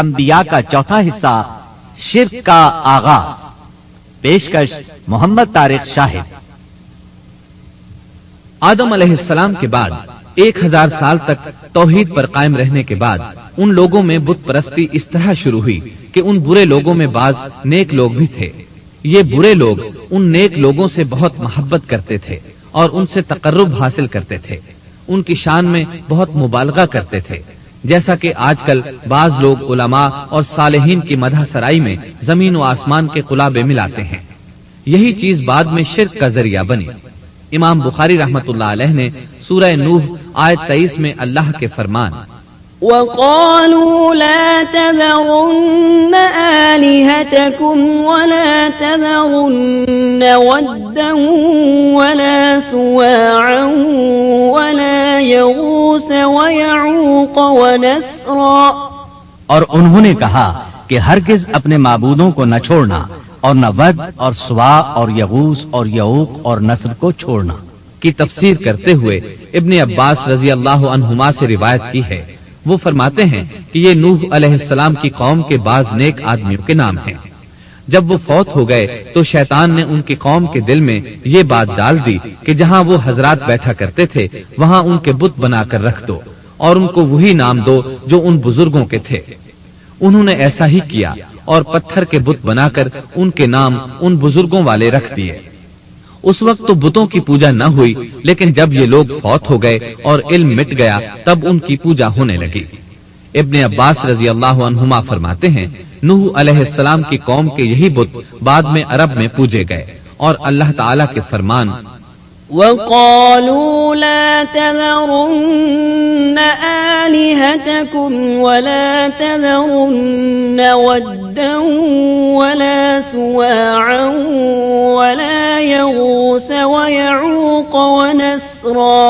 انبیاء کا چوتھا حصہ، شرک کا آغاز۔ پیشکش محمد طارق شاہد۔ آدم علیہ السلام کے بعد 1000 سال تک توحید پر قائم رہنے کے بعد ان لوگوں میں بت پرستی اس طرح شروع ہوئی کہ ان برے لوگوں میں بعض نیک لوگ بھی تھے۔ یہ برے لوگ ان نیک لوگوں سے بہت محبت کرتے تھے اور ان سے تقرب حاصل کرتے تھے، ان کی شان میں بہت مبالغہ کرتے تھے، جیسا کہ آج کل بعض لوگ علماء اور صالحین کی مدح سرائی میں زمین و آسمان کے قلابے ملاتے ہیں۔ یہی چیز بعد میں شرک کا ذریعہ بنی۔ امام بخاری رحمۃ اللہ علیہ نے سورہ نوح آیت 23 میں اللہ کے فرمان وَقَالُوا لَا تَذَرُنَّ آلِهَتَكُمْ وَلَا تَذَرُنَّ وَدًّا وَلَا سُوَاعًا وَلَا يَغُوثَ وَيَعُوقَ وَنَسْرًا، اور انہوں نے کہا کہ ہرگز اپنے معبودوں کو نہ چھوڑنا، اور نہ ود اور سوا اور یغوث اور یعوق اور نصر کو چھوڑنا کی تفسیر کرتے ہوئے ابن عباس رضی اللہ عنہما سے روایت کی ہے۔ وہ فرماتے ہیں کہ یہ نوح علیہ السلام کی قوم کے بعض نیک آدمیوں کے نام ہیں۔ جب وہ فوت ہو گئے تو شیطان نے ان کی قوم کے دل میں یہ بات ڈال دی کہ جہاں وہ حضرات بیٹھا کرتے تھے وہاں ان کے بت بنا کر رکھ دو اور ان کو وہی نام دو جو ان بزرگوں کے تھے۔ انہوں نے ایسا ہی کیا اور پتھر کے بت بنا کر ان کے نام ان بزرگوں والے رکھ دیے۔ اس وقت تو بتوں کی پوجا نہ ہوئی، لیکن جب یہ لوگ فوت ہو گئے اور علم مٹ گیا تب ان کی پوجا ہونے لگی۔ ابن عباس رضی اللہ عنہما فرماتے ہیں نوح علیہ السلام کی قوم کے یہی بت بعد میں عرب میں پوجے گئے، اور اللہ تعالیٰ کے فرمان وَقَالُوا لَا تَذَرُنَّ آلِهَتَكُمْ وَلَا تَذَرُنَّ وَدًّا وَلَا سُوَاعًا وَلَا يَغُوثَ وَيَعُوقَ وَنَسْرًا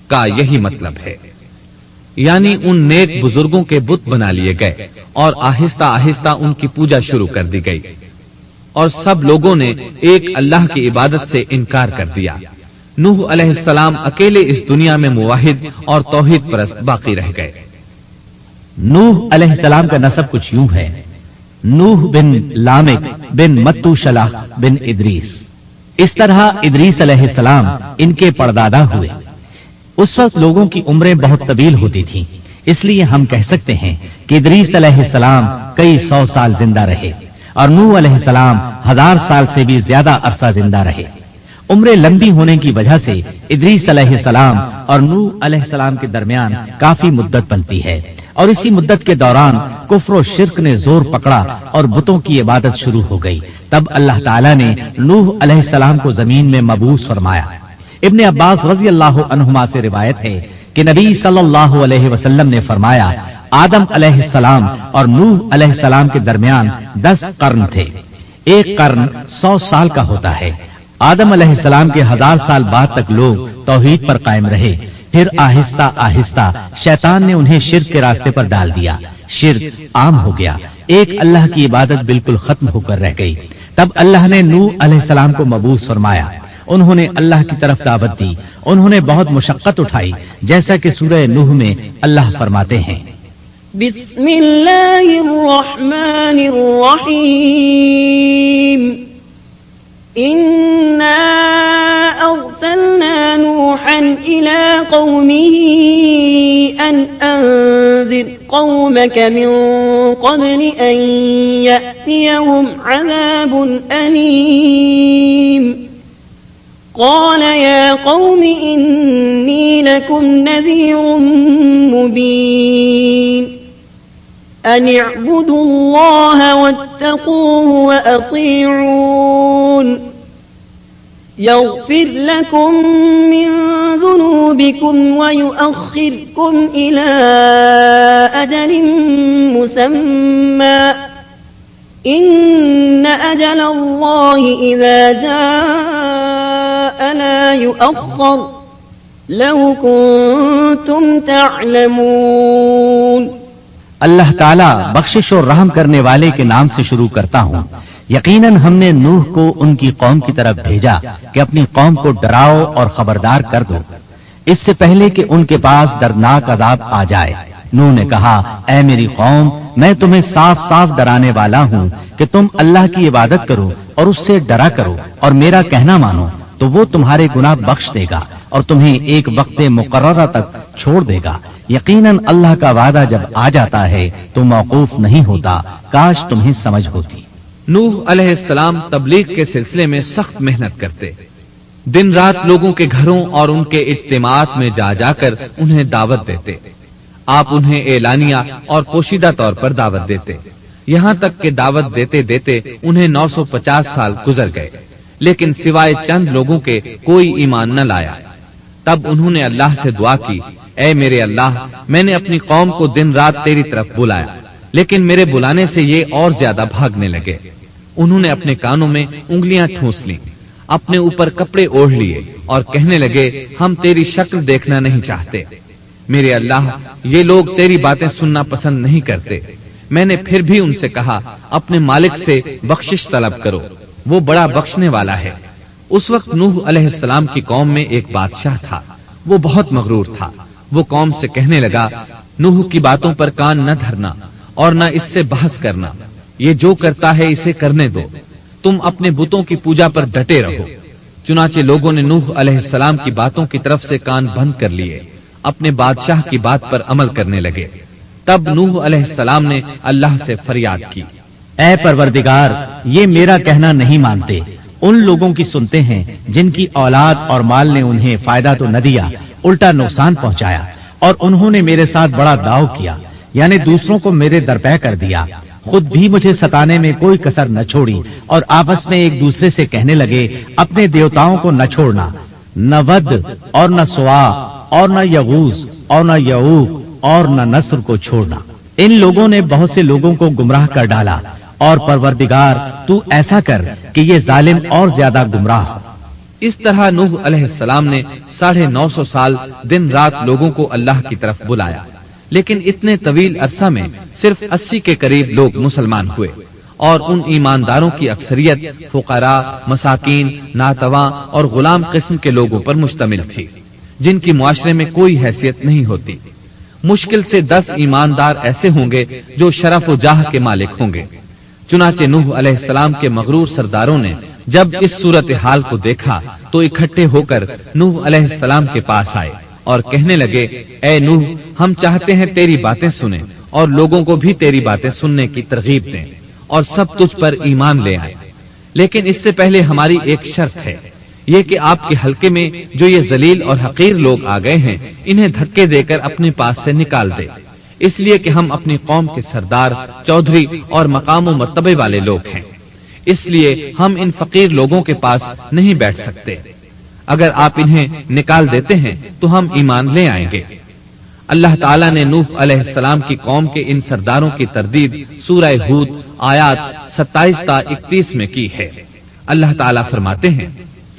کا یہی مطلب ہے، یعنی ان نیک بزرگوں کے بت بنا لیے گئے اور آہستہ آہستہ ان کی پوجا شروع کر دی گئی، اور سب لوگوں نے ایک اللہ کی عبادت سے انکار کر دیا۔ نوح علیہ السلام اکیلے اس دنیا میں موحد اور توحید پرست باقی رہ گئے۔ نوح علیہ السلام کا نسب کچھ یوں ہے: نوح بن لامک بن متو شلح بن ادریس۔ اس طرح ادریس علیہ السلام ان کے پردادا ہوئے۔ اس وقت لوگوں کی عمریں بہت طویل ہوتی تھیں، اس لیے ہم کہہ سکتے ہیں کہ ادریس علیہ السلام کئی 100 سال زندہ رہے، اور نوح علیہ السلام 1000 سال سے بھی زیادہ عرصہ زندہ رہے۔ عمریں لمبی ہونے کی وجہ سے ادریس علیہ السلام اور نوح علیہ السلام کے درمیان کافی مدت بنتی ہے، اور اسی مدت کے دوران کفر و شرک نے زور پکڑا اور بتوں کی عبادت شروع ہو گئی۔ تب اللہ تعالیٰ نے نوح علیہ السلام کو زمین میں مبعوث فرمایا۔ ابن عباس رضی اللہ عنہما سے روایت ہے کہ نبی صلی اللہ علیہ وسلم نے فرمایا آدم علیہ السلام اور نوح علیہ السلام کے درمیان 10 قرن تھے۔ ایک قرن 100 سال کا ہوتا ہے۔ آدم علیہ السلام کے 1000 سال بعد تک لوگ توحید پر قائم رہے، پھر آہستہ آہستہ شیطان نے انہیں شرک کے راستے پر ڈال دیا، شرک عام ہو گیا، ایک اللہ کی عبادت بالکل ختم ہو کر رہ گئی۔ تب اللہ نے نوح علیہ السلام کو مبعوث فرمایا، انہوں نے اللہ کی طرف دعوت دی، انہوں نے بہت مشقت اٹھائی، جیسا کہ سورہ نوح میں اللہ فرماتے ہیں بسم اللہ الرحمن الرحیم اِنَّا أَرْسَلْنَا نُوحًا إِلَىٰ قَوْمِهِ أَنْ أَنذِرْ قَوْمَكَ مِنْ قَبْلِ أَنْ يَأْتِيَهُمْ عَذَابٌ أَلِيمٌ قَالَ يَا قَوْمِ إِنِّي لَكُمْ نَذِيرٌ مُبِينٌ أَنِ اعْبُدُوا اللَّهَ وَاتَّقُوهُ وَأَطِيعُونِ يغفر لكم من ذنوبكم ويؤخركم إلى أجل مسمى إن أجل الله إذا جاء لا يؤخر لو كنتم تعلمون۔ اللہ تعالیٰ بخشش اور رحم کرنے والے کے نام سے شروع کرتا ہوں۔ یقیناً ہم نے نوح کو ان کی قوم کی طرف بھیجا کہ اپنی قوم کو ڈراؤ اور خبردار کر دو، اس سے پہلے کہ ان کے پاس دردناک عذاب آ جائے۔ نوح نے کہا اے میری قوم میں تمہیں صاف صاف ڈرانے والا ہوں کہ تم اللہ کی عبادت کرو اور اس سے ڈرا کرو اور میرا کہنا مانو تو وہ تمہارے گناہ بخش دے گا اور تمہیں ایک وقت مقررہ تک چھوڑ دے گا. یقیناً اللہ کا وعدہ جب آ جاتا ہے تو موقوف نہیں ہوتا. کاش تمہیں سمجھ ہوتی. نوح علیہ السلام تبلیغ کے سلسلے میں سخت محنت کرتے. دن رات لوگوں کے گھروں اور ان کے اجتماعات میں جا جا کر انہیں دعوت دیتے. آپ انہیں اعلانیہ اور پوشیدہ طور پر دعوت دیتے. یہاں تک کہ دعوت دیتے دیتے انہیں 950 سال گزر گئے لیکن سوائے چند لوگوں کے کوئی ایمان نہ لایا. تب انہوں نے اللہ سے دعا کی اے میرے اللہ میں نے اپنی قوم کو دن رات تیری طرف بلایا لیکن میرے بلانے سے یہ اور زیادہ بھاگنے لگے. انہوں نے اپنے کانوں میں انگلیاں ٹھونس لیں, اپنے اوپر کپڑے اوڑھ لیے اور کہنے لگے ہم تیری شکل دیکھنا نہیں چاہتے. میرے اللہ یہ لوگ تیری باتیں سننا پسند نہیں کرتے. میں نے پھر بھی ان سے کہا اپنے مالک سے بخشش طلب کرو, وہ بڑا بخشنے والا ہے. اس وقت نوح علیہ السلام کی قوم میں ایک بادشاہ تھا. وہ بہت مغرور تھا. وہ قوم سے کہنے لگا نوح کی باتوں پر کان نہ دھرنا اور نہ اس سے بحث کرنا. یہ جو کرتا ہے اسے کرنے دو. تم اپنے بتوں کی پوجا پر ڈٹے رہو. چنانچہ لوگوں نے نوح علیہ السلام کی باتوں کی طرف سے کان بند کر لیے, اپنے بادشاہ کی بات پر عمل کرنے لگے. تب نوح علیہ السلام نے اللہ سے فریاد کی اے پروردگار یہ میرا کہنا نہیں مانتے. ان لوگوں کی سنتے ہیں جن کی اولاد اور مال نے انہیں فائدہ تو نہ دیا الٹا نقصان پہنچایا, اور انہوں نے میرے ساتھ بڑا داؤ کیا یعنی دوسروں کو میرے درپے کر دیا. خود بھی مجھے ستانے میں کوئی کسر نہ چھوڑی اور آپس میں ایک دوسرے سے کہنے لگے اپنے دیوتاؤں کو نہ چھوڑنا, نہ ود اور نہ سوا اور نہ یغوث اور نہ یعوق اور نہ نصر کو چھوڑنا. ان لوگوں نے بہت سے لوگوں کو گمراہ کر ڈالا, اور پروردگار تو ایسا کر کہ یہ ظالم اور زیادہ گمراہ. اس طرح نوح علیہ السلام نے 950 سال دن رات لوگوں کو اللہ کی طرف بلایا, لیکن اتنے طویل عرصہ میں صرف 80 کے قریب لوگ مسلمان ہوئے, اور ان ایمانداروں کی اکثریت فقراء, مساکین, ناتواں اور غلام قسم کے لوگوں پر مشتمل تھی جن کی معاشرے میں کوئی حیثیت نہیں ہوتی. مشکل سے 10 ایماندار ایسے ہوں گے جو شرف و جاہ کے مالک ہوں گے. چنانچہ نوح علیہ السلام کے مغرور سرداروں نے جب اس صورتحال کو دیکھا تو اکٹھے ہو کر نوح علیہ السلام کے پاس آئے اور کہنے لگے اے نوح ہم چاہتے ہیں تیری باتیں سنیں اور لوگوں کو بھی تیری باتیں سننے کی ترغیب دیں اور سب تجھ پر ایمان لے آئیں, لیکن اس سے پہلے ہماری ایک شرط ہے, یہ کہ آپ کے حلقے میں جو یہ ذلیل اور حقیر لوگ آ گئے ہیں انہیں دھکے دے کر اپنے پاس سے نکال دے, اس لیے کہ ہم اپنی قوم کے سردار, چودھری اور مقام و مرتبے والے لوگ ہیں, اس لیے ہم ان فقیر لوگوں کے پاس نہیں بیٹھ سکتے. اگر آپ انہیں نکال دیتے ہیں تو ہم ایمان لے آئیں گے. اللہ تعالیٰ نے نوح علیہ السلام کی قوم کے ان سرداروں کی تردید سورہ ہود آیات 27 تا 31 میں کی ہے. اللہ تعالیٰ فرماتے ہیں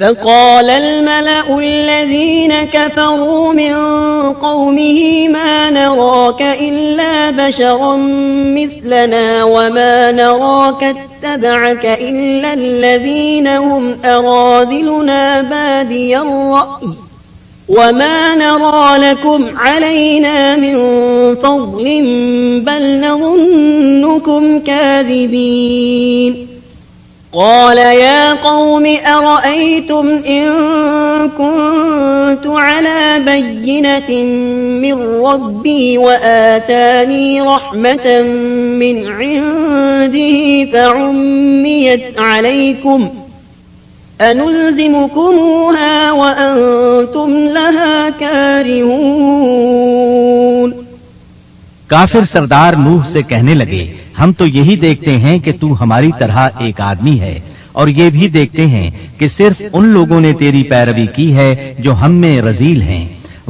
فقال الملأ الذين كفروا من قومه ما نراك إلا بشرا مثلنا وما نراك اتبعك إلا الذين هم أراذلنا بادي الرأي وما نرى لكم علينا من فضل بل نظنكم كاذبين. قال يا قوم أرأيتم إن كنت على بينة من ربي وآتاني رحمة من عنده فعميت عليكم أنلزمكموها وأنتم لها كارهون. کافر سردار نوح سے کہنے لگے ہم تو یہی دیکھتے ہیں کہ تو ہماری طرح ایک آدمی ہے, اور یہ بھی دیکھتے ہیں کہ صرف ان لوگوں نے تیری پیروی کی ہے جو ہم میں رذیل ہیں,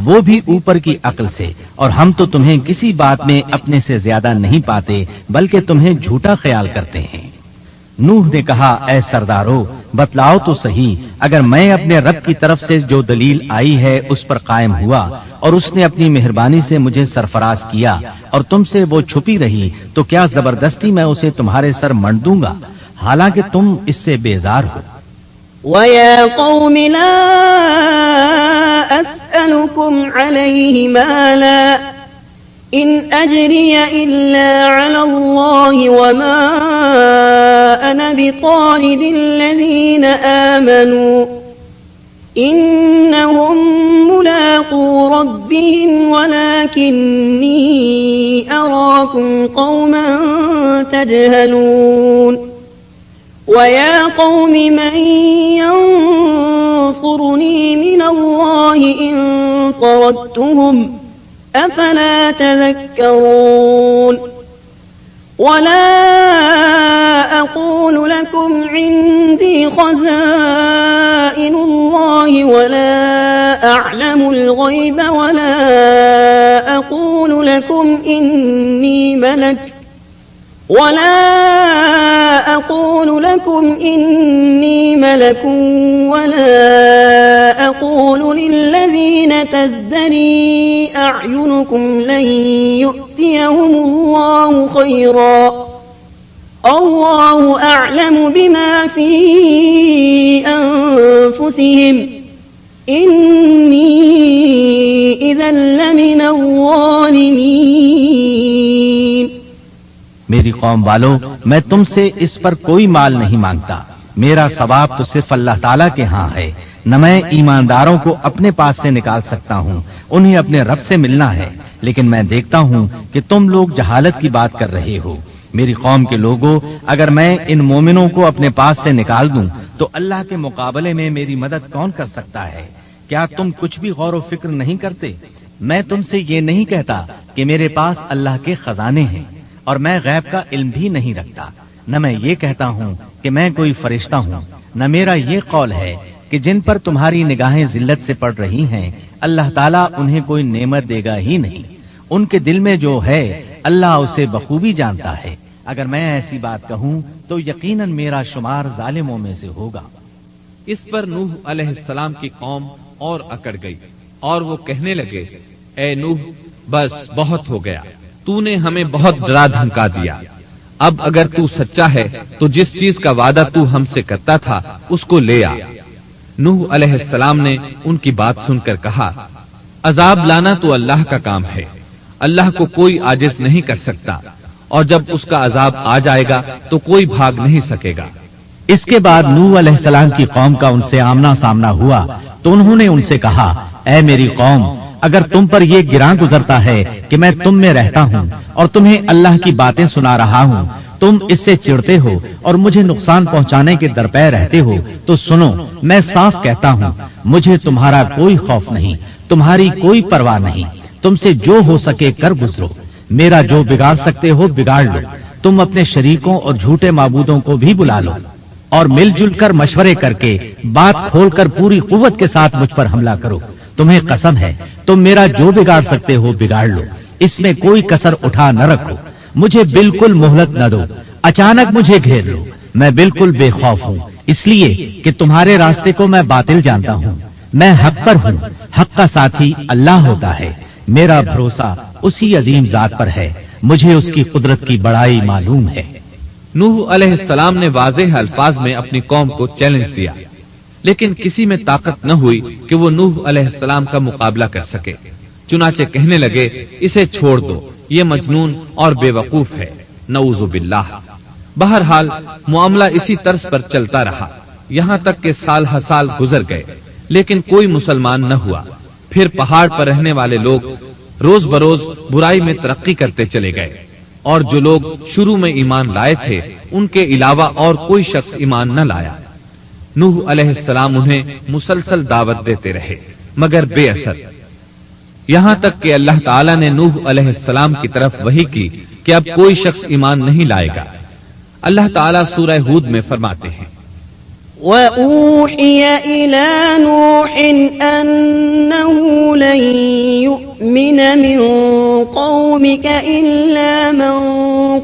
وہ بھی اوپر کی عقل سے, اور ہم تو تمہیں کسی بات میں اپنے سے زیادہ نہیں پاتے بلکہ تمہیں جھوٹا خیال کرتے ہیں. نوح نے کہا اے سردارو بتلاؤ تو صحیح, اگر میں اپنے رب کی طرف سے جو دلیل آئی ہے اس پر قائم ہوا اور اس نے اپنی مہربانی سے مجھے سرفراز کیا اور تم سے وہ چھپی رہی تو کیا زبردستی میں اسے تمہارے سر منڈ دوں گا حالانکہ تم اس سے بیزار ہو. وَيَا قَوْمِ لَا أَسْأَلُكُمْ عَلَيْهِ مَالًا إن أجري إلا على الله وما أنا بطارد الذين آمنوا إنهم ملاقو ربهم ولكني أراكم قوما تجهلون ويا قوم من ينصرني من الله إن طردتهم أفلا تذكرون ولا أقول لكم عندي خزائن الله ولا أعلم الغيب ولا أقول لكم إني ملك ولا أقول للذين تزدري أعينكم لن يؤتيهم الله خيرا الله أعلم بما في أنفسهم إني إذا لمن الظالمين. میری قوم والو، میں تم سے اس پر کوئی مال نہیں مانگتا. میرا ثواب تو صرف اللہ تعالیٰ کے ہاں ہے. نہ میں ایمانداروں کو اپنے پاس سے نکال سکتا ہوں، انہیں اپنے رب سے ملنا ہے. لیکن میں دیکھتا ہوں کہ تم لوگ جہالت کی بات کر رہے ہو. میری قوم کے لوگوں، اگر میں ان مومنوں کو اپنے پاس سے نکال دوں تو اللہ کے مقابلے میں میری مدد کون کر سکتا ہے؟ کیا تم کچھ بھی غور و فکر نہیں کرتے؟ میں تم سے یہ نہیں کہتا کہ میرے پاس اللہ کے خزانے ہیں اور میں غیب کا علم بھی نہیں رکھتا. نہ میں یہ کہتا ہوں کہ میں کوئی فرشتہ ہوں. نہ میرا یہ قول ہے کہ جن پر تمہاری نگاہیں ذلت سے پڑ رہی ہیں اللہ تعالیٰ انہیں کوئی نعمت دے گا ہی نہیں. ان کے دل میں جو ہے اللہ اسے بخوبی جانتا ہے. اگر میں ایسی بات کہوں تو یقیناً میرا شمار ظالموں میں سے ہوگا. اس پر نوح علیہ السلام کی قوم اور اکڑ گئی اور وہ کہنے لگے، اے نوح بس بہت ہو گیا، تو نے ہمیں بہت ڈرا دھمکا دیا. اب اگر تو سچا ہے تو جس چیز کا وعدہ تو ہم سے کرتا تھا اس کو لے آ. نوح علیہ السلام نے ان کی بات سن کر کہا، عذاب لانا تو اللہ کا کام ہے، اللہ کو کوئی عاجز نہیں کر سکتا، اور جب اس کا عذاب آ جائے گا تو کوئی بھاگ نہیں سکے گا. اس کے بعد نوح علیہ السلام کی قوم کا ان سے آمنا سامنا ہوا تو انہوں نے ان سے کہا، اے میری قوم، اگر تم پر یہ گراں گزرتا ہے کہ میں تم میں رہتا ہوں اور تمہیں اللہ کی باتیں سنا رہا ہوں، تم اس سے چڑھتے ہو اور مجھے نقصان پہنچانے کے درپے رہتے ہو، تو سنو، میں صاف کہتا ہوں، مجھے تمہارا کوئی خوف نہیں، تمہاری کوئی پرواہ نہیں. تم سے جو ہو سکے کر گزرو، میرا جو بگاڑ سکتے ہو بگاڑ لو. تم اپنے شریکوں اور جھوٹے معبودوں کو بھی بلا لو اور مل جل کر مشورے کر کے بات کھول کر پوری قوت کے ساتھ مجھ پر حملہ کرو. تمہیں قسم ہے تم میرا جو بگاڑ سکتے ہو بگاڑ لو، اس میں کوئی کسر اٹھا نہ رکھو. مجھے بالکل مہلت نہ دو، اچانک مجھے گھیر لو. میں بالکل بے خوف ہوں، اس لیے کہ تمہارے راستے کو میں باطل جانتا ہوں. میں حق پر ہوں، حق کا ساتھی اللہ ہوتا ہے. میرا بھروسہ اسی عظیم ذات پر ہے، مجھے اس کی قدرت کی بڑائی معلوم ہے. نوح علیہ السلام نے واضح الفاظ میں اپنی قوم کو چیلنج دیا، لیکن کسی میں طاقت نہ ہوئی کہ وہ نوح علیہ السلام کا مقابلہ کر سکے. چنانچہ کہنے لگے، اسے چھوڑ دو، یہ مجنون اور بے وقوف ہے، نعوذ باللہ. بہرحال معاملہ اسی طرز پر چلتا رہا، یہاں تک کہ سال ہر سال گزر گئے لیکن کوئی مسلمان نہ ہوا. پھر پہاڑ پر رہنے والے لوگ روز بروز برائی میں ترقی کرتے چلے گئے، اور جو لوگ شروع میں ایمان لائے تھے ان کے علاوہ اور کوئی شخص ایمان نہ لایا. نوح علیہ السلام انہیں مسلسل دعوت دیتے رہے مگر بے اثر، یہاں تک کہ اللہ تعالیٰ نے نوح علیہ السلام کی طرف وحی کی کہ اب کوئی شخص ایمان نہیں لائے گا. اللہ تعالیٰ سورہ ہود میں فرماتے ہیں، وَأُوحِيَ إِلَى نُوحٍ أَنَّهُ لَن يُؤْمِنَ مِن قَوْمِكَ إِلَّا مَن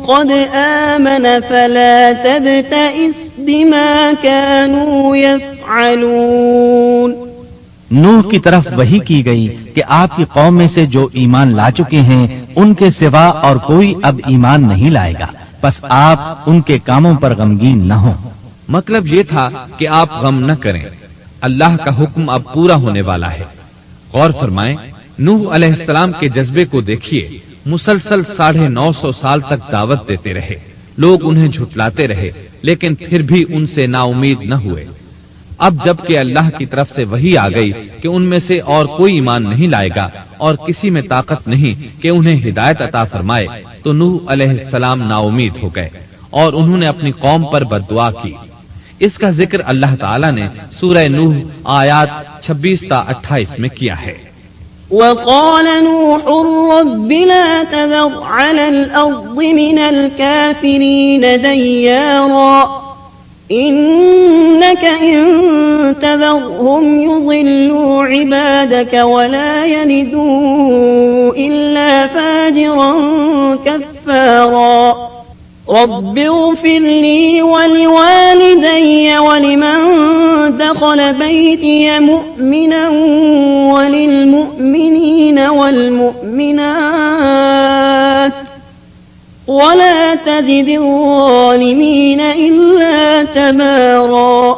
قَدْ آمَنَ فَلَا تَبْتَئِسْ بِمَا كَانُوا يَفْعَلُونَ. نوح کی طرف وحی کی گئی کہ آپ کی قوم میں سے جو ایمان لا چکے ہیں ان کے سوا اور کوئی اب ایمان نہیں لائے گا، پس آپ ان کے کاموں پر غمگین نہ ہوں. مطلب یہ تھا کہ آپ غم نہ کریں، اللہ کا حکم اب پورا ہونے والا ہے. غور فرمائیں، نوح علیہ السلام کے جذبے کو دیکھیے. مسلسل 950 سال تک دعوت دیتے رہے. لوگ انہیں جھٹلاتے رہے لیکن پھر بھی ان سے نا امید نہ ہوئے. اب جب کہ اللہ کی طرف سے وحی آ گئی کہ ان میں سے اور کوئی ایمان نہیں لائے گا اور کسی میں طاقت نہیں کہ انہیں ہدایت عطا فرمائے، تو نوح علیہ السلام نا امید ہو گئے اور انہوں نے اپنی قوم پر بددعا کی. اس کا ذکر اللہ تعالیٰ نے سورہ نوح آیات 26 تا 28 میں کیا ہے. وقال نوح رب لا تذر على الأرض من الكافرين ديارا إنك إن تذرهم يضلوا عبادك ولا يلدوا إلا فاجرا كفارا رب اغفر لي ولوالدي ولمن دخل بيتي مؤمنا وللمؤمنين والمؤمنات ولا تزد الظالمين إلا تبارا.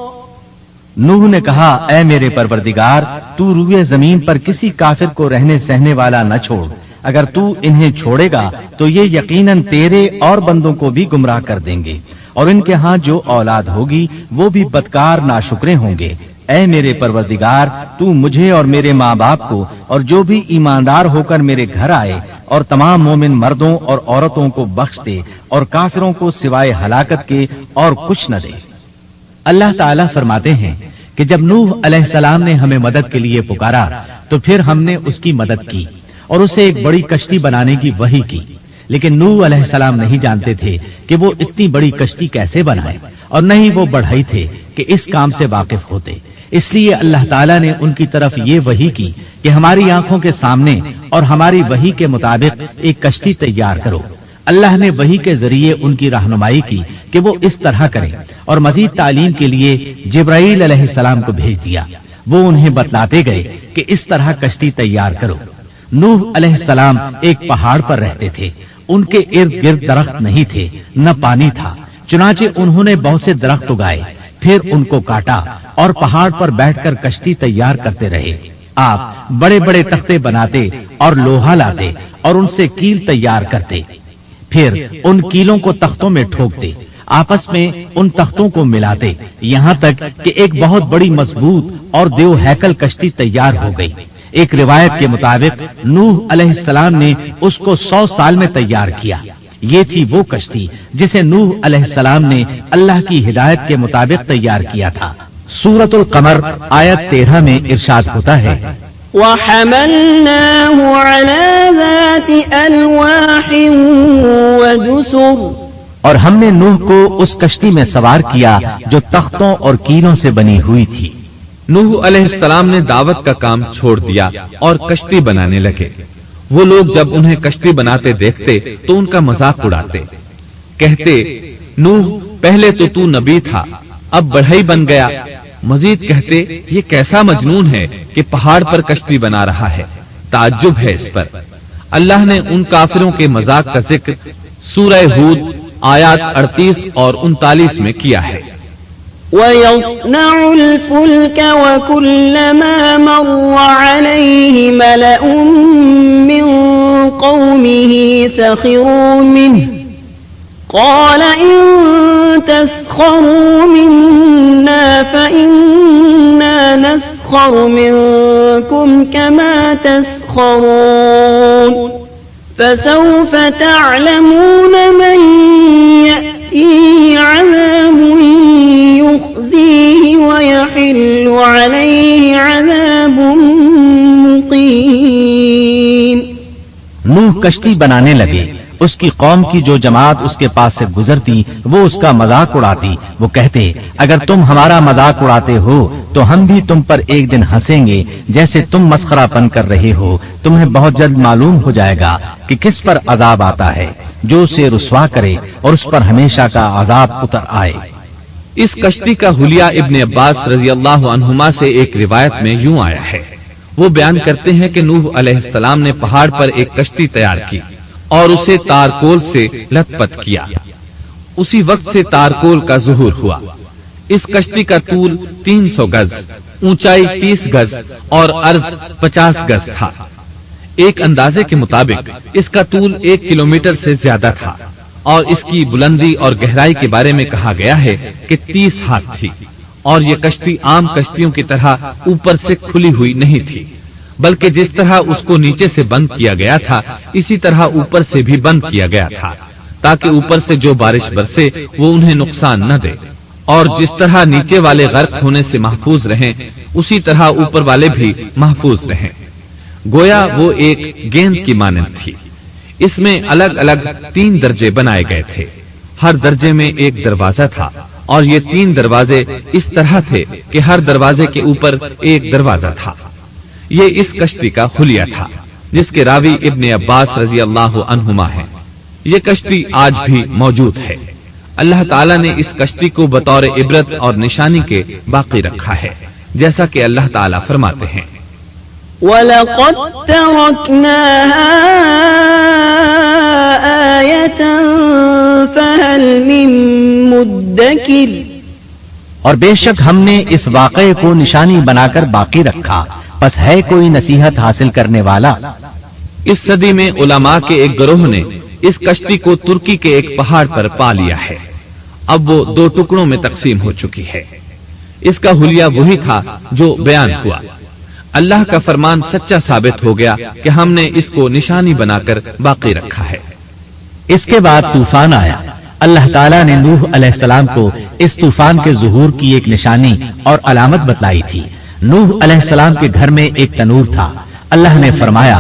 نوح نے کہا اے میرے پروردگار تو روئے زمین پر کسی کافر کو رہنے سہنے والا نہ چھوڑ. اگر تو انہیں چھوڑے گا تو یہ یقیناً تیرے اور بندوں کو بھی گمراہ کر دیں گے اور ان کے ہاں جو اولاد ہوگی وہ بھی بدکار ناشکرے ہوں گے. اے میرے پروردگار تو مجھے اور میرے ماں باپ کو اور جو بھی ایماندار ہو کر میرے گھر آئے اور تمام مومن مردوں اور عورتوں کو بخش دے اور کافروں کو سوائے ہلاکت کے اور کچھ نہ دے. اللہ تعالیٰ فرماتے ہیں کہ جب نوح علیہ السلام نے ہمیں مدد کے لیے پکارا تو پھر ہم نے اس کی مدد کی اور اسے ایک بڑی کشتی بنانے کی وحی کی. لیکن نوح علیہ السلام نہیں جانتے تھے کہ وہ اتنی بڑی کشتی کیسے بنائے اور نہ ہی وہ بڑھئی تھے کہ اس کام سے واقف ہوتے. اس لیے اللہ تعالیٰ نے ان کی طرف یہ وحی کی کہ ہماری آنکھوں کے سامنے اور ہماری وحی کے مطابق ایک کشتی تیار کرو. اللہ نے وحی کے ذریعے ان کی رہنمائی کی کہ وہ اس طرح کریں اور مزید تعلیم کے لیے جبرائیل علیہ السلام کو بھیج دیا. وہ انہیں بتلاتے گئے کہ اس طرح کشتی تیار کرو. نوح علیہ السلام ایک پہاڑ پر رہتے تھے. ان کے ارد گرد درخت نہیں تھے نہ پانی تھا. چنانچہ انہوں نے بہت سے درخت اگائے پھر ان کو کاٹا اور پہاڑ پر بیٹھ کر کشتی تیار کرتے رہے. آپ بڑے بڑے تختے بناتے اور لوہا لاتے اور ان سے کیل تیار کرتے. پھر ان کیلوں کو تختوں میں ٹھوکتے، آپس میں ان تختوں کو ملاتے یہاں تک کہ ایک بہت بڑی مضبوط اور دیو ہیکل کشتی تیار ہو گئی. ایک روایت کے مطابق نوح علیہ السلام نے اس کو 100 سال میں تیار کیا. یہ تھی وہ کشتی جسے نوح علیہ السلام نے اللہ کی ہدایت کے مطابق تیار کیا تھا. سورۃ القمر آیت 13 میں ارشاد ہوتا ہے وَحَمَلْنَاهُ عَلَى ذَاتِ أَلْوَاحٍ وَدُسُرٍ اور ہم نے نوح کو اس کشتی میں سوار کیا جو تختوں اور کیلوں سے بنی ہوئی تھی. نوح علیہ السلام نے دعوت کا کام چھوڑ دیا اور کشتی بنانے لگے. وہ لوگ جب انہیں کشتی بناتے دیکھتے تو ان کا مذاق اڑاتے، کہتے نوح پہلے تو نبی تھا اب بڑھئی بن گیا. مزید کہتے یہ کیسا مجنون ہے کہ پہاڑ پر کشتی بنا رہا ہے. تعجب ہے اس پر. اللہ نے ان کافروں کے مذاق کا ذکر سورہ ہود آیات 38 اور 39 میں کیا ہے. وَيَصْنَعُ الْفُلْكَ وَكُلَّمَا مَرَّ عَلَيْهِ مَلَأٌ مِّن قَوْمِهِ سَخِرُوا مِنْهُ قَالَ إِن تَسْخَرُوا مِنَّا فَإِنَّا نَسْخَرُ مِنكُمْ كَمَا تَسْخَرُونَ فَسَوْفَ تَعْلَمُونَ مَن يَأْتِيهِ عَذَابٌ يُخْزِيهِ وَيَحِلُّ عَلَيْهِ عَذَابٌ مُقِيمٌ. نوح کشتی بنانے لگے. اس کی قوم کی جو جماعت اس کے پاس سے گزرتی وہ اس کا مذاق اڑاتی. وہ کہتے اگر تم ہمارا مذاق اڑاتے ہو تو ہم بھی تم پر ایک دن ہنسیں گے جیسے تم مسخرہ پن کر رہے ہو. تمہیں بہت جلد معلوم ہو جائے گا کہ کس پر عذاب آتا ہے جو اسے رسوا کرے اور اس پر ہمیشہ کا عذاب اتر آئے. اس کشتی کا حلیہ ابن عباس رضی اللہ عنہما سے ایک روایت میں یوں آیا ہے. وہ بیان کرتے ہیں کہ نوح علیہ السلام نے پہاڑ پر ایک کشتی تیار کی اور اسے تارکول سے لت پت کیا. اسی وقت سے تارکول کا ظہور ہوا. اس کشتی کا طول 300 گز، اونچائی 30 گز اور عرض 50 گز تھا. ایک اندازے کے مطابق اس کا طول 1 کلومیٹر سے زیادہ تھا اور اس کی بلندی اور گہرائی کے بارے میں کہا گیا ہے کہ 30 ہاتھ تھی، اور یہ کشتی عام کشتیوں کی طرح اوپر سے کھلی ہوئی نہیں تھی، بلکہ جس طرح اس کو نیچے سے بند کیا گیا تھا اسی طرح اوپر سے بھی بند کیا گیا تھا، تاکہ اوپر سے جو بارش برسے وہ انہیں نقصان نہ دے، اور جس طرح نیچے والے غرق ہونے سے محفوظ رہیں اسی طرح اوپر والے بھی محفوظ رہیں۔ گویا وہ ایک گیند کی مانند تھی۔ اس میں الگ الگ 3 درجے بنائے گئے تھے، ہر درجے میں ایک دروازہ تھا، اور یہ 3 دروازے اس طرح تھے کہ ہر دروازے کے اوپر ایک دروازہ تھا۔ یہ اس کشتی کا حلیہ تھا جس کے راوی ابن عباس رضی اللہ عنہما ہیں۔ یہ کشتی آج بھی موجود ہے۔ اللہ تعالیٰ نے اس کشتی کو بطور عبرت اور نشانی کے باقی رکھا ہے، جیسا کہ اللہ تعالیٰ فرماتے ہیں وَلَقَدْ تَرَكْنَاهَا آيَةً فَهَلْ مِن مُدَّكِرٍ، اور بے شک ہم نے اس واقعے کو نشانی بنا کر باقی رکھا، پس ہے کوئی نصیحت حاصل کرنے والا۔ اس صدی میں علماء کے ایک گروہ نے اس کشتی کو ترکی کے ایک پہاڑ پر پا لیا ہے۔ اب وہ 2 ٹکڑوں میں تقسیم ہو چکی ہے۔ اس کا حلیہ وہی تھا جو بیان ہوا۔ اللہ کا فرمان سچا ثابت ہو گیا کہ ہم نے اس کو نشانی بنا کر باقی رکھا ہے۔ اس کے بعد طوفان آیا۔ اللہ تعالیٰ نے نوح علیہ السلام کو اس طوفان کے ظہور کی ایک نشانی اور علامت بتلائی تھی۔ نوح علیہ السلام کے گھر میں ایک تنور تھا۔ اللہ نے فرمایا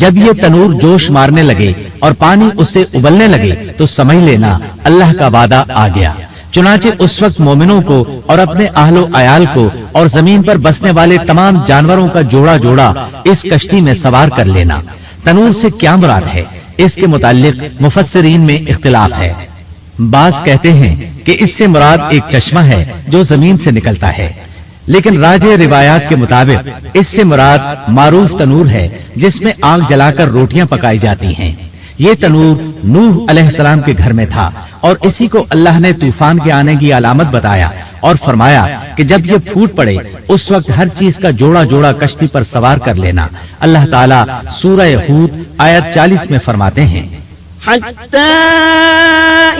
جب یہ تنور جوش مارنے لگے اور پانی اس سے ابلنے لگے تو سمجھ لینا اللہ کا وعدہ آ گیا۔ چنانچہ اس وقت مومنوں کو اور اپنے اہل و عیال کو اور زمین پر بسنے والے تمام جانوروں کا جوڑا جوڑا اس کشتی میں سوار کر لینا۔ تنور سے کیا مراد ہے، اس کے متعلق مفسرین میں اختلاف ہے۔ بعض کہتے ہیں کہ اس سے مراد ایک چشمہ ہے جو زمین سے نکلتا ہے، لیکن راجح روایات کے مطابق اس سے مراد معروف تنور ہے جس میں آگ جلا کر روٹیاں پکائی جاتی ہیں۔ یہ تنور نوح علیہ السلام کے گھر میں تھا، اور اسی کو اللہ نے طوفان کے آنے کی علامت بتایا اور فرمایا کہ جب یہ پھوٹ پڑے اس وقت ہر چیز کا جوڑا جوڑا کشتی پر سوار کر لینا۔ اللہ تعالیٰ سورہ ہود آیت 40 میں فرماتے ہیں حتى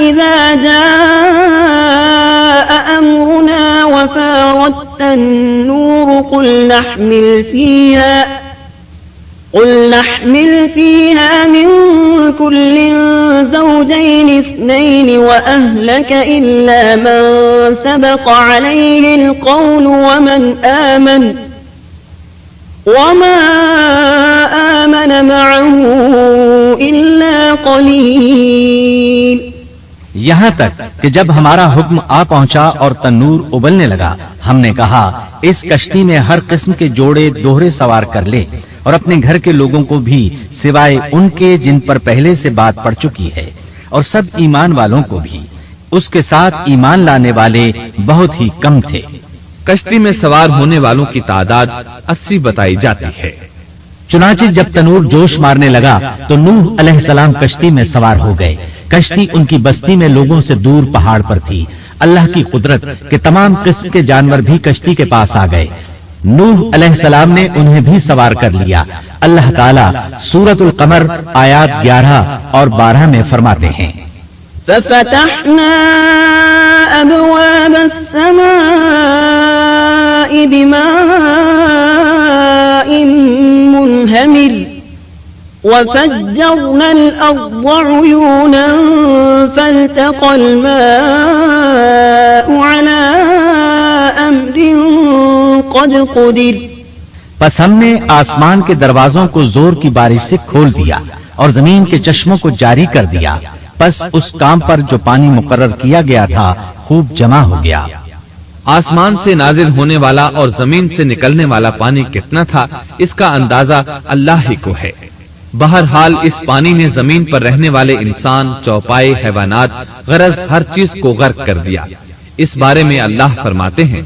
إذا جاء أمرنا وفارت النور قل نحمل فيها من كل زوجين 2 وأهلك إلا من سبق عليه القول وما آمن معه إلا قليل۔ یہاں تک کہ جب ہمارا حکم آ پہنچا اور تنور ابلنے لگا، ہم نے کہا اس کشتی میں ہر قسم کے جوڑے دوہرے سوار کر لے، اور اپنے گھر کے لوگوں کو بھی سوائے ان کے جن پر پہلے سے بات پڑ چکی ہے، اور سب ایمان والوں کو بھی۔ اس کے ساتھ ایمان لانے والے بہت ہی کم تھے۔ کشتی میں سوار ہونے والوں کی تعداد 80 بتائی جاتی ہے۔ چنانچہ جب تنور جوش مارنے لگا تو نوح علیہ السلام کشتی میں سوار ہو گئے۔ کشتی ان کی بستی میں لوگوں سے دور پہاڑ پر تھی۔ اللہ کی قدرت کہ تمام قسم کے جانور بھی کشتی کے پاس آ گئے۔ نوح علیہ السلام نے انہیں بھی سوار کر لیا۔ اللہ تعالیٰ سورۃ القمر آیات 11 اور 12 میں فرماتے ہیں ففتحنا أبواب السماء بماء منهمر وفجرنا الأرض عيونا فالتقى الماء على أمر قد قدر۔ پس ہم نے آسمان کے دروازوں کو زور کی بارش سے کھول دیا اور زمین کے چشموں کو جاری کر دیا، پس اس کام پر جو پانی مقرر کیا گیا تھا خوب جمع ہو گیا۔ آسمان سے نازل ہونے والا اور زمین سے نکلنے والا پانی کتنا تھا اس کا اندازہ اللہ ہی کو ہے۔ بہرحال اس پانی نے زمین پر رہنے والے انسان، چوپائے، حیوانات، غرض ہر چیز کو غرق کر دیا۔ اس بارے میں اللہ فرماتے ہیں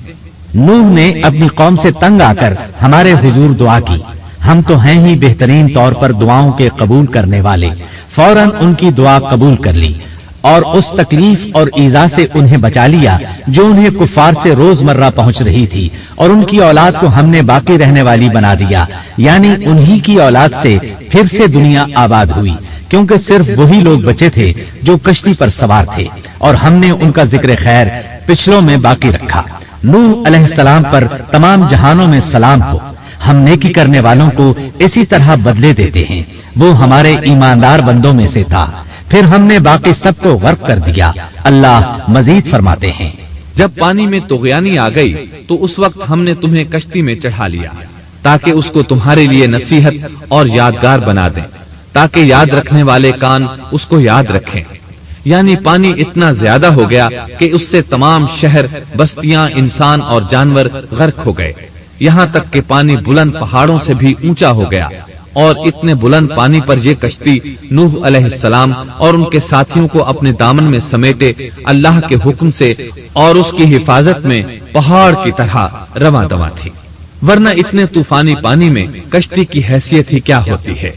نوح نے اپنی قوم سے تنگ آ کر ہمارے حضور دعا کی، ہم تو ہیں ہی بہترین طور پر دعاؤں کے قبول کرنے والے۔ فوراً ان کی دعا قبول کر لی اور اس تکلیف اور ایذا سے انہیں بچا لیا جو انہیں کفار سے روزمرہ پہنچ رہی تھی، اور ان کی اولاد کو ہم نے باقی رہنے والی بنا دیا، یعنی انہی کی اولاد سے پھر سے دنیا آباد ہوئی، کیونکہ صرف وہی لوگ بچے تھے جو کشتی پر سوار تھے، اور ہم نے ان کا ذکر خیر پچھلوں میں باقی رکھا۔ نوح علیہ السلام پر تمام جہانوں میں سلام ہو، ہم نیکی کرنے والوں کو اسی طرح بدلے دیتے ہیں، وہ ہمارے ایماندار بندوں میں سے تھا، پھر ہم نے باقی سب کو غرق کر دیا۔ اللہ مزید فرماتے ہیں، جب پانی میں طغیانی آ گئی تو اس وقت ہم نے تمہیں کشتی میں چڑھا لیا تاکہ اس کو تمہارے لیے نصیحت اور یادگار بنا دیں، تاکہ یاد رکھنے والے کان اس کو یاد رکھیں۔ یعنی پانی اتنا زیادہ ہو گیا کہ اس سے تمام شہر، بستیاں، انسان اور جانور غرق ہو گئے، یہاں تک کہ پانی بلند پہاڑوں سے بھی اونچا ہو گیا، اور اتنے بلند پانی پر یہ کشتی نوح علیہ السلام اور ان کے ساتھیوں کو اپنے دامن میں سمیٹے اللہ کے حکم سے اور اس کی حفاظت میں پہاڑ کی طرح رواں دواں تھی، ورنہ اتنے طوفانی پانی میں کشتی کی حیثیت ہی کیا ہوتی ہے۔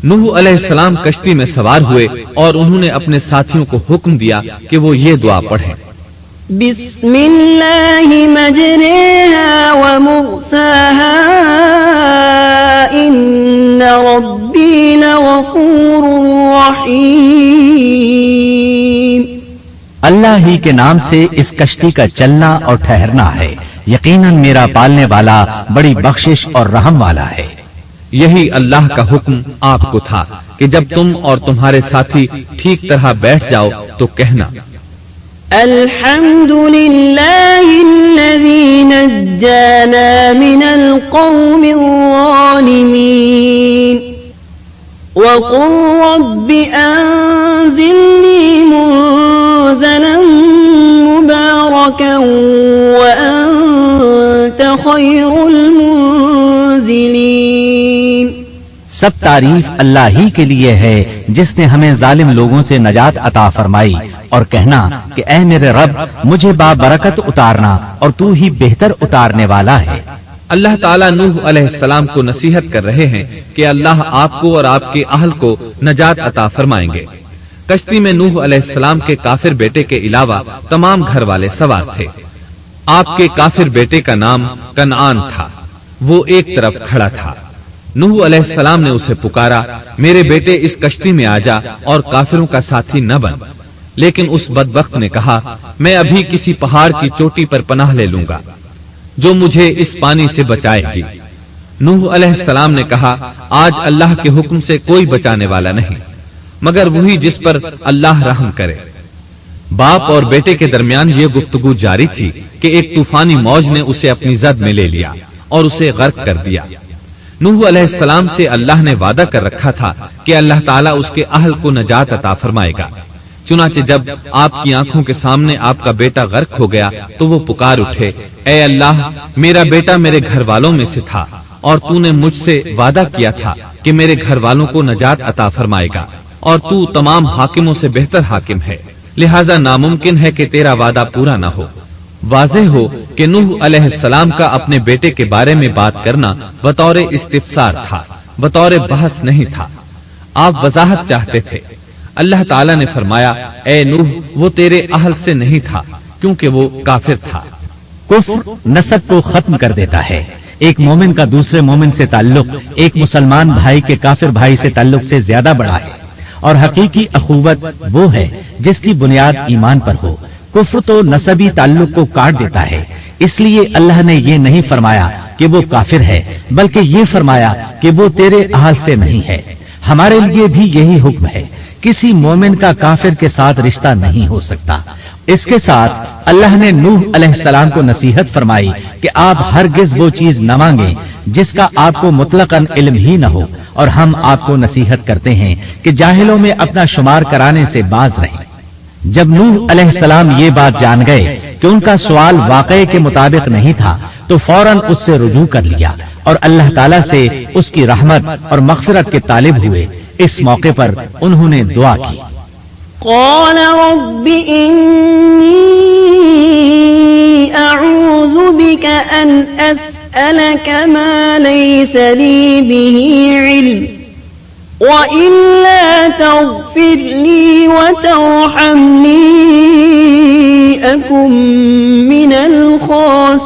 نوح علیہ السلام کشتی میں سوار ہوئے اور انہوں نے اپنے ساتھیوں کو حکم دیا کہ وہ یہ دعا پڑھیں، بسم اللہ مجریہا ومرساہا ان ربی لغفور رحیم۔ اللہ ہی کے نام سے اس کشتی کا چلنا اور ٹھہرنا ہے، یقیناً میرا پالنے والا بڑی بخشش اور رحم والا ہے۔ یہی اللہ کا حکم آپ کو تھا کہ جب تم اور تمہارے ساتھی ٹھیک طرح بیٹھ جاؤ تو کہنا، الحمد للہ الذی نجانا من القوم الظالمین وقل رب انزلنی منزلا مبارکا وانت خیر المنزلین۔ سب تعریف اللہ ہی کے لیے ہے جس نے ہمیں ظالم لوگوں سے نجات عطا فرمائی، اور کہنا کہ اے میرے رب مجھے بابرکت اتارنا اور تو ہی بہتر اتارنے والا ہے۔ اللہ تعالیٰ نوح علیہ السلام کو نصیحت کر رہے ہیں کہ اللہ آپ کو اور آپ کے اہل کو نجات عطا فرمائیں گے۔ کشتی میں نوح علیہ السلام کے کافر بیٹے کے علاوہ تمام گھر والے سوار تھے۔ آپ کے کافر بیٹے کا نام کنعان تھا، وہ ایک طرف کھڑا تھا۔ نوح علیہ السلام نے اسے پکارا، میرے بیٹے اس کشتی میں آ جا اور کافروں کا ساتھی نہ بن، لیکن اس بدبخت نے کہا، میں ابھی کسی پہاڑ کی چوٹی پر پناہ لے لوں گا جو مجھے اس پانی سے بچائے گی۔ نوح علیہ السلام نے کہا، آج اللہ کے حکم سے کوئی بچانے والا نہیں مگر وہی جس پر اللہ رحم کرے۔ باپ اور بیٹے کے درمیان یہ گفتگو جاری تھی کہ ایک طوفانی موج نے اسے اپنی زد میں لے لیا اور اسے غرق کر دیا۔ نوح علیہ السلام سے اللہ نے وعدہ کر رکھا تھا کہ اللہ تعالیٰ اس کے اہل کو نجات عطا فرمائے گا، چنانچہ جب آپ کی آنکھوں کے سامنے آپ کا بیٹا غرق ہو گیا تو وہ پکار اٹھے، اے اللہ میرا بیٹا میرے گھر والوں میں سے تھا اور تو نے مجھ سے وعدہ کیا تھا کہ میرے گھر والوں کو نجات عطا فرمائے گا، اور تو تمام حاکموں سے بہتر حاکم ہے، لہذا ناممکن ہے کہ تیرا وعدہ پورا نہ ہو۔ واضح ہو کہ نوح علیہ السلام کا اپنے بیٹے کے بارے میں بات کرنا بطور استفسار تھا، بطور بحث نہیں تھا۔ آپ وضاحت چاہتے تھے۔ اللہ تعالیٰ نے فرمایا، اے نوح وہ تیرے اہل سے نہیں تھا کیونکہ وہ کافر تھا۔ کفر نسب کو ختم کر دیتا ہے۔ ایک مومن کا دوسرے مومن سے تعلق ایک مسلمان بھائی کے کافر بھائی سے تعلق سے زیادہ بڑا ہے، اور حقیقی اخوت وہ ہے جس کی بنیاد ایمان پر ہو۔ کفر تو نسبی تعلق کو کاٹ دیتا ہے، اس لیے اللہ نے یہ نہیں فرمایا کہ وہ کافر ہے، بلکہ یہ فرمایا کہ وہ تیرے اہل سے نہیں ہے۔ ہمارے لیے بھی یہی حکم ہے، کسی مومن کا کافر کے ساتھ رشتہ نہیں ہو سکتا۔ اس کے ساتھ اللہ نے نوح علیہ السلام کو نصیحت فرمائی کہ آپ ہرگز وہ چیز نہ مانگیں جس کا آپ کو مطلقاً علم ہی نہ ہو، اور ہم آپ کو نصیحت کرتے ہیں کہ جاہلوں میں اپنا شمار کرانے سے باز رہیں۔ جب نوح علیہ السلام یہ بات جان گئے کہ ان کا سوال واقعے کے مطابق نہیں تھا تو فوراً اس سے رجوع کر لیا اور اللہ تعالیٰ سے اس کی رحمت اور مغفرت کے طالب ہوئے۔ اس موقع پر انہوں نے دعا کی، قال رب انی اعوذ بک ان اسألک ما لیس لی به علم وإلا تغفر لي وترحمني أكن من الخاسرين۔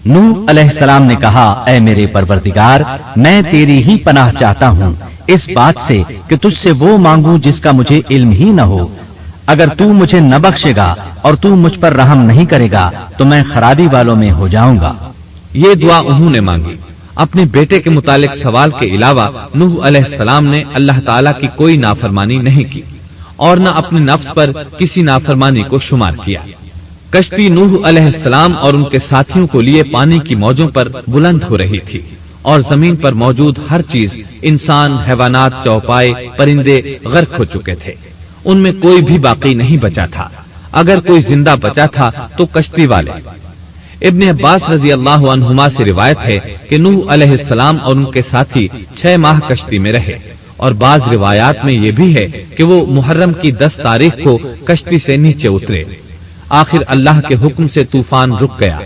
نوح علیہ السلام نے کہا، اے میرے پروردگار، میں تیری ہی پناہ چاہتا ہوں اس بات سے کہ تجھ سے وہ مانگوں جس کا مجھے علم ہی نہ ہو۔ اگر تو مجھے نہ بخشے گا اور تو مجھ پر رحم نہیں کرے گا تو میں خرابی والوں میں ہو جاؤں گا۔ یہ دعا انہوں نے مانگی۔ اپنے بیٹے کے متعلق سوال کے علاوہ نوح علیہ السلام نے اللہ تعالیٰ کی کوئی نافرمانی نہیں کی اور نہ اپنے نفس پر کسی نافرمانی کو شمار کیا۔ کشتی نوح علیہ السلام اور ان کے ساتھیوں کو لیے پانی کی موجوں پر بلند ہو رہی تھی اور زمین پر موجود ہر چیز، انسان، حیوانات، چوپائے، پرندے غرق ہو چکے تھے۔ ان میں کوئی بھی باقی نہیں بچا تھا۔ اگر کوئی زندہ بچا تھا تو کشتی والے۔ ابن عباس رضی اللہ عنہما سے روایت ہے کہ نوح علیہ السلام اور ان کے ساتھی 6 ماہ کشتی میں رہے، اور بعض روایات میں یہ بھی ہے کہ وہ محرم کی 10 تاریخ کو کشتی سے نیچے اترے۔ آخر اللہ کے حکم سے طوفان رک گیا۔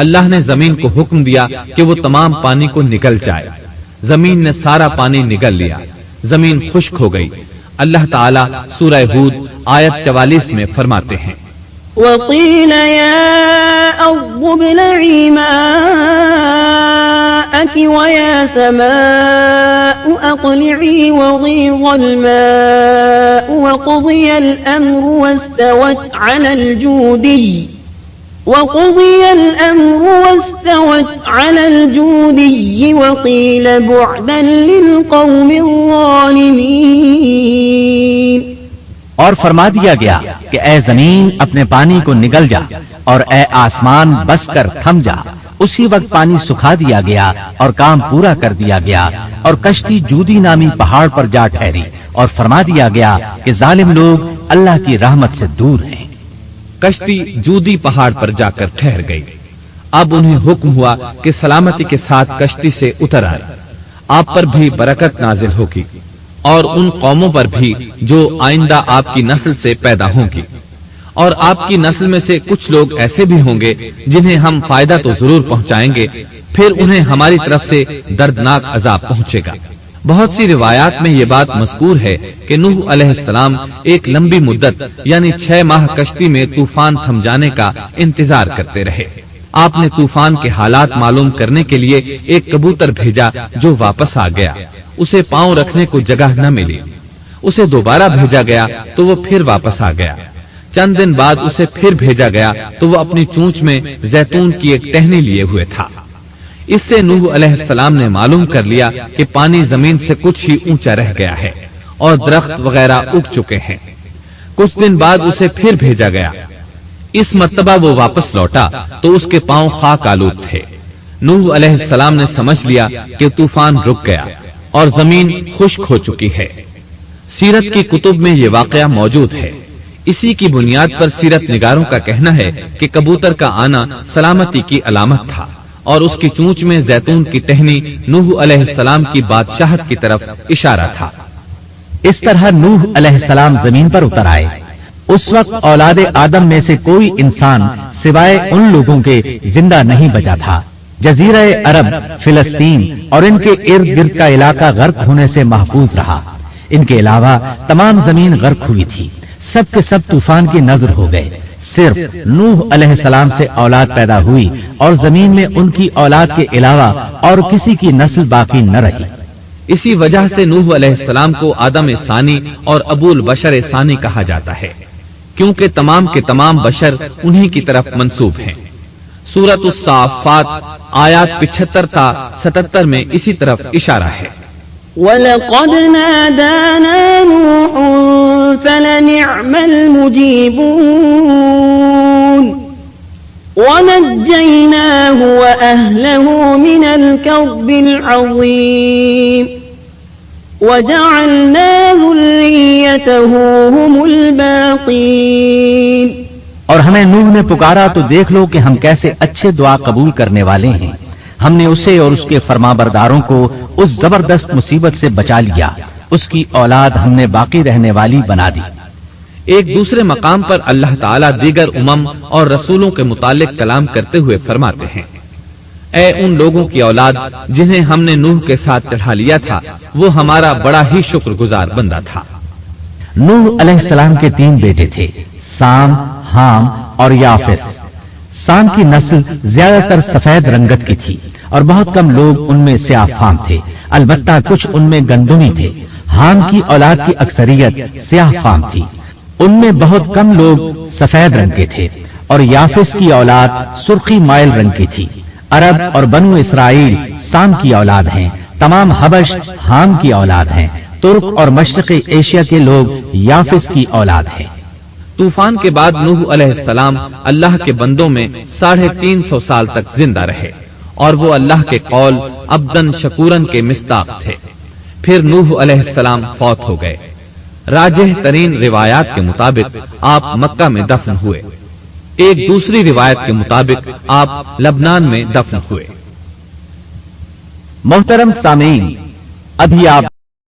اللہ نے زمین کو حکم دیا کہ وہ تمام پانی کو نگل جائے۔ زمین نے سارا پانی نگل لیا، زمین خشک ہو گئی۔ اللہ تعالیٰ سورہ ہود آیت 44 میں فرماتے ہیں، وقيل يا أرض ابلعي ماءك ويا سماء أقلعي وغيض الماء وقضي الأمر واستوت على الجودي وقيل بعدا للقوم الظالمين۔ اور فرما دیا گیا کہ اے زمین اپنے پانی کو نگل جا اور اے آسمان بس کر تھم جا۔ اسی وقت پانی سکھا دیا گیا اور کام پورا کر دیا گیا، اور کشتی جودی نامی پہاڑ پر جا ٹھہری، اور فرما دیا گیا کہ ظالم لوگ اللہ کی رحمت سے دور ہیں۔ کشتی جودی پہاڑ پر جا کر ٹھہر گئی۔ اب انہیں حکم ہوا کہ سلامتی کے ساتھ کشتی سے اتر آئے۔ آپ پر بھی برکت نازل ہوگی اور ان قوموں پر بھی جو آئندہ آپ کی نسل سے پیدا ہوں گی، اور آپ کی نسل میں سے کچھ لوگ ایسے بھی ہوں گے جنہیں ہم فائدہ تو ضرور پہنچائیں گے، پھر انہیں ہماری طرف سے دردناک عذاب پہنچے گا۔ بہت سی روایات میں یہ بات مذکور ہے کہ نوح علیہ السلام ایک لمبی مدت یعنی 6 ماہ کشتی میں طوفان تھم جانے کا انتظار کرتے رہے۔ آپ نے طوفان کے حالات معلوم کرنے کے لیے ایک کبوتر بھیجا جو واپس آ گیا۔ اسے پاؤں رکھنے کو جگہ نہ ملی۔ اسے دوبارہ بھیجا گیا تو وہ پھر واپس آ گیا۔ چند دن بعد اسے پھر بھیجا گیا تو وہ اپنی چونچ میں زیتون کی ایک ٹہنی لیے ہوئے تھا۔ اس سے نوح علیہ السلام نے معلوم کر لیا کہ پانی زمین سے کچھ ہی اونچا رہ گیا ہے اور درخت وغیرہ اگ چکے ہیں۔ کچھ دن بعد اسے پھر بھیجا گیا۔ اس مرتبہ وہ واپس لوٹا تو اس کے پاؤں خاک آلود تھے۔ نوح علیہ السلام نے سمجھ لیا کہ طوفان رک گیا اور زمین خشک ہو چکی ہے۔ سیرت کی کتب میں یہ واقعہ موجود ہے۔ اسی کی بنیاد پر سیرت نگاروں کا کہنا ہے کہ کبوتر کا آنا سلامتی کی علامت تھا، اور اس کی چونچ میں زیتون کی ٹہنی نوح علیہ السلام کی بادشاہت کی طرف اشارہ تھا۔ اس طرح نوح علیہ السلام زمین پر اتر آئے۔ اس وقت اولاد آدم میں سے کوئی انسان سوائے ان لوگوں کے زندہ نہیں بچا تھا۔ جزیرہ عرب، فلسطین اور ان کے ارد گرد کا علاقہ غرق ہونے سے محفوظ رہا۔ ان کے علاوہ تمام زمین غرق ہوئی تھی۔ سب کے سب طوفان کی نظر ہو گئے۔ صرف نوح علیہ السلام سے اولاد پیدا ہوئی اور زمین میں ان کی اولاد کے علاوہ اور کسی کی نسل باقی نہ رہی۔ اسی وجہ سے نوح علیہ السلام کو آدم ثانی اور ابو البشر ثانی کہا جاتا ہے، کیونکہ تمام کے تمام بشر انہی کی طرف منسوب ہیں۔ سورۃ الصافات آیات 75 تا 77 میں اسی طرف اشارہ ہے۔ وَلَقَدْ نَادَانَا نُوحٌ فَلَنِعْمَ الْمُجِيبُونَ وَنَجَّيْنَاهُ وَأَهْلَهُ مِنَ الْكَرْبِ الْعَظِيمِ وَجَعَلْنَا ذُرِّيَّتَهُ هُمُ الْبَاقِينَ۔ اور ہمیں نوح نے پکارا تو دیکھ لو کہ ہم کیسے اچھے دعا قبول کرنے والے ہیں۔ ہم نے اسے اور اس کے فرمانبرداروں کو اس زبردست مصیبت سے بچا لیا۔ اس کی اولاد ہم نے باقی رہنے والی بنا دی۔ ایک دوسرے مقام پر اللہ تعالیٰ دیگر امم اور رسولوں کے متعلق کلام کرتے ہوئے فرماتے ہیں، اے ان لوگوں کی اولاد جنہیں ہم نے نوح کے ساتھ چڑھا لیا تھا، وہ ہمارا بڑا ہی شکر گزار بندہ تھا۔ نوح علیہ السلام کے 3 بیٹے تھے، سام، حام اور یافس۔ سام کی نسل زیادہ تر سفید رنگت کی تھی اور بہت کم لوگ ان میں سیاہ فام تھے، البتہ کچھ ان میں گندمی تھے۔ حام کی اولاد کی اکثریت سیاہ فام تھی، ان میں بہت کم لوگ سفید رنگ کے تھے، اور یافس کی اولاد سرخی مائل رنگ کی تھی۔ عرب اور بنو اسرائیل سام کی اولاد ہیں، تمام حبش حام کی اولاد ہیں، ترک اور مشرقی ایشیا کے لوگ یافس کی اولاد ہیں۔ طوفان کے بعد نوح علیہ السلام اللہ کے بندوں میں 350 سال تک زندہ رہے، اور وہ اللہ کے قول عبدن شکورن کے مصداق تھے۔ پھر نوح علیہ السلام فوت ہو گئے۔ راجح ترین روایات کے مطابق آپ مکہ میں دفن ہوئے، ایک دوسری روایت کے مطابق آپ لبنان میں دفن ہوئے۔ محترم سامعین، ابھی آپ